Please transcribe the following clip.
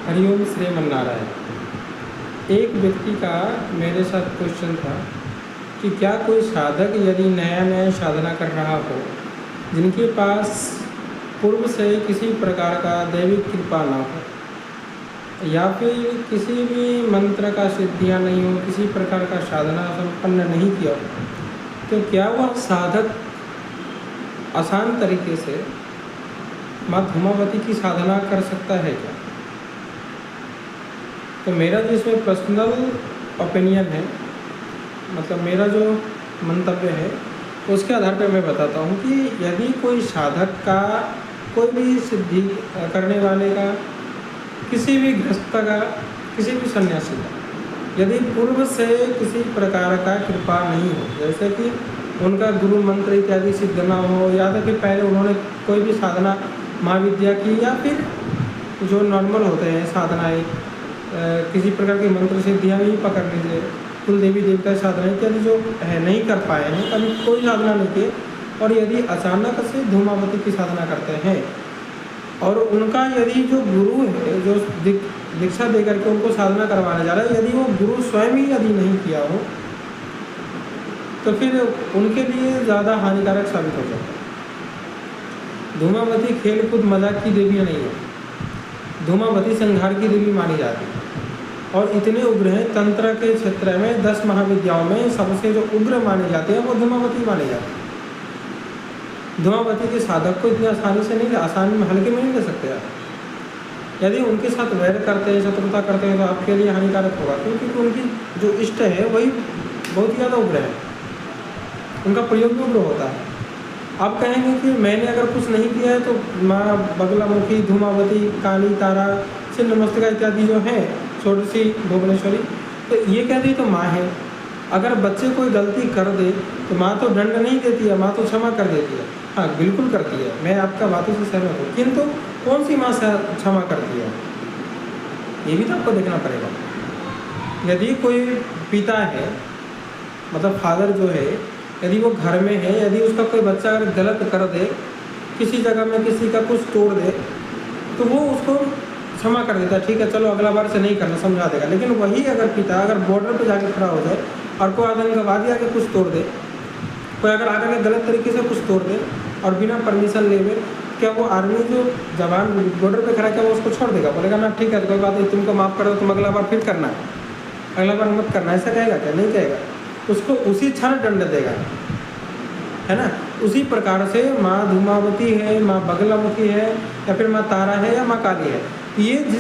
हरिओम श्रीमन्नारायण। एक व्यक्ति का मेरे साथ क्वेश्चन था कि क्या कोई साधक यदि नया नया साधना कर रहा हो, जिनके पास पूर्व से किसी प्रकार का दैविक कृपा ना हो या फिर किसी भी मंत्र का सिद्धियाँ नहीं हो, किसी प्रकार का साधना संपन्न नहीं किया हो, तो क्या वह साधक आसान तरीके से माँ धूमावती की साधना कर सकता है क्या? तो मेरा जो इसमें पर्सनल ओपिनियन है, मतलब मेरा जो मंतव्य है, उसके आधार पर मैं बताता हूँ कि यदि कोई साधक का, कोई भी सिद्धि करने वाले का, किसी भी गृहस्थ का, किसी भी सन्यासी का यदि पूर्व से किसी प्रकार का कृपा नहीं हो, जैसे कि उनका गुरु मंत्र इत्यादि सिद्ध ना हो, या तो फिर पहले उन्होंने कोई भी साधना महाविद्या की, या फिर जो नॉर्मल होते हैं साधनाएँ, किसी प्रकार की मंत्र सिद्धियाँ भी पकड़ लीजिए, कुल देवी देवता साधना इत्यादि जो है नहीं कर पाए हैं, कभी कोई साधना नहीं की, और यदि अचानक से धूमावती की साधना करते हैं और उनका यदि जो गुरु है, जो दीक्षा दे करके उनको साधना करवाने जा रहा है, यदि वो गुरु स्वयं ही यदि नहीं किया हो, तो फिर उनके लिए ज़्यादा हानिकारक साबित हो सकता है। धूमावती खेल कूद मजाक की देवी नहीं है, धूमावती संहार की देवी मानी जाती है और इतने उग्र हैं। तंत्र के क्षेत्र में 10 महाविद्याओं में सबसे जो उग्र माने जाते हैं वो धूमावती माने जाते हैं। धूमावती के साधक को इतनी आसानी से नहीं, आसानी में हल्के में नहीं ले सकते आप। यदि उनके साथ वैर करते हैं, शत्रुता करते हैं, तो आपके लिए हानिकारक होगा, क्योंकि उनकी जो इष्ट है वही बहुत ही ज़्यादा उग्र है, उनका प्रयोग भी उग्र होता है। आप कहेंगे कि मैंने अगर कुछ नहीं किया है तो माँ बगलामुखी, धूमावती, काली, तारा, छिन्नमस्तिका इत्यादि जो हैं, षोडशी, भुवनेश्वरी, तो ये कहती तो माँ है। अगर बच्चे कोई गलती कर दे तो माँ तो दंड नहीं देती है, माँ तो क्षमा कर देती है। हाँ, बिल्कुल करती है, मैं आपका बातों से सहमत हूँ, किंतु कौन सी माँ क्षमा करती है, ये भी तो आपको देखना पड़ेगा। यदि कोई पिता है, मतलब फादर जो है, यदि वो घर में है, यदि उसका कोई बच्चा अगर गलत कर दे, किसी जगह में किसी का कुछ तोड़ दे, तो वो उसको क्षमा कर देता है, ठीक है चलो अगला बार से नहीं करना, समझा देगा। लेकिन वही अगर पिता अगर बॉर्डर पे जाके खड़ा हो जाए और कोई आतंकवादी आके कुछ तोड़ दे, कोई अगर आकर के गलत तरीके से कुछ तोड़ दे और बिना परमिशन ले हुए, क्या वो आर्मी जो जवान बॉर्डर पे खड़ा, क्या वो उसको छोड़ देगा? बोलेगा ना ठीक है कोई बात नहीं, तुमको माफ़ कर दो, तुम अगला बार फिर करना, अगला बार मत करना, ऐसा कहेगा क्या? नहीं कहेगा, उसको उसी क्षण दंड देगा, है ना। उसी प्रकार से माँ धूमावती है, माँ बगलामुखी है, या फिर माँ तारा है, या माँ काली है, ये